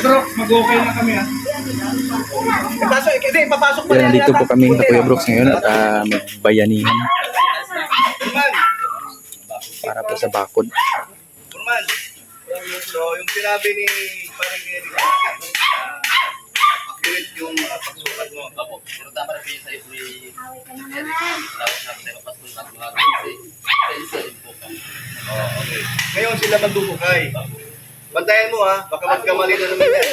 Brooks, mag-okay na kami ah. Papasok pa Yan, nandito po kami sa Kuya Brooks ngayon at magbayanihan para po sa bakod. Norman. So, yung sinabi ni Paring Eric, accurate yung pagsukat mo. Opo, pero tama na po yung sa'yo ni Eric. Tapos namin tayo mapastol na mga kasi po kami. Okay. Ngayon sila magdudukay. Bantayan mo ha, baka magkamali na naman yan.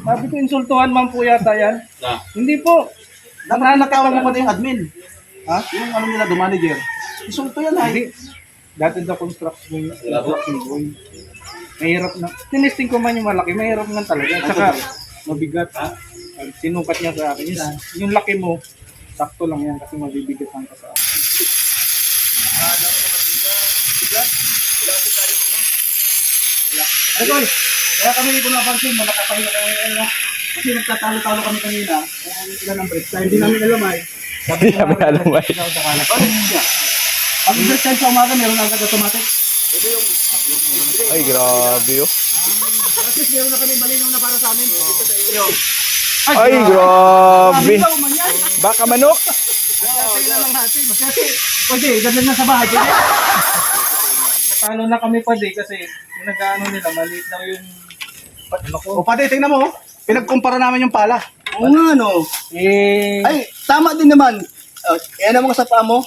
Sabi ko, insultuhan man po yata yan. Na. Hindi po. Nakatawag mo pati yung admin. Ha? Yung ano nila, the manager. Isulto yan ay. Hindi. Dati the construction boy. Mahirap na. Tinesting ko man yung malaki, mahirap nga talaga. Tsaka, mabigat. Sinukat niya sa akin. Yung laki mo, sakto lang yan kasi mabibigatan ka sa akin. Idol, kaya kami dito napansin mo, nakapahinga kami ano. Kasi nagtatalo-talo kami kanina. Kung ilan ang break time, hindi namin alam ay. Hindi namin alam ay. Pag break time sa umaga, meron agad automatic. Ay, grabe oh. At least meron na kami malinaw na para sa amin. Ay, grabe. Baka manok. Kasi na lang natin. Kasi, pwede, ganda na sa bahay. Pwede. Talo na kami pa di kasi yung nag-ano nila, maliit daw yung O pati, tingnan mo. Pinagkumpara namin yung pala. Oo nga, no. eh, Ay, tama din naman. Yan ang mga sa paa mo.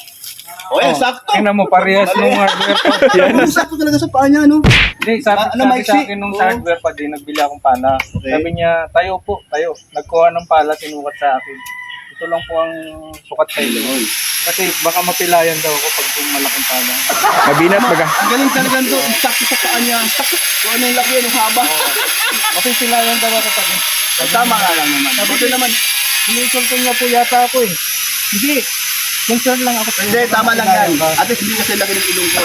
O yan, sakto. tingnan mo parehas nung hardware pa. Yan. Sakto talaga sa paa niya, no? Hindi, sabi, Ano, sabi Mike, sa si- akin nung Oo. hardware pa di, nagbili akong pala. Okay. Sabi niya, tayo po, tayo. Nagkuha ng pala, sinukat sa akin. Ito lang po ang sukat sa iyo. Kasi baka mapilayan daw ako pag yung malaking pala. Mabinat baga. Ang galing talaga to. Sakto sa paa niya. Sakto. Kung ano yung laki yan, yung haba. Mapipilayan daw ako pag Tama nga lang naman. Buti naman. Sinisulto niya po yata ako eh. Hindi. Concern lang ako. Hindi, tama lang yan. At least hindi kasi laki ng ilong ko.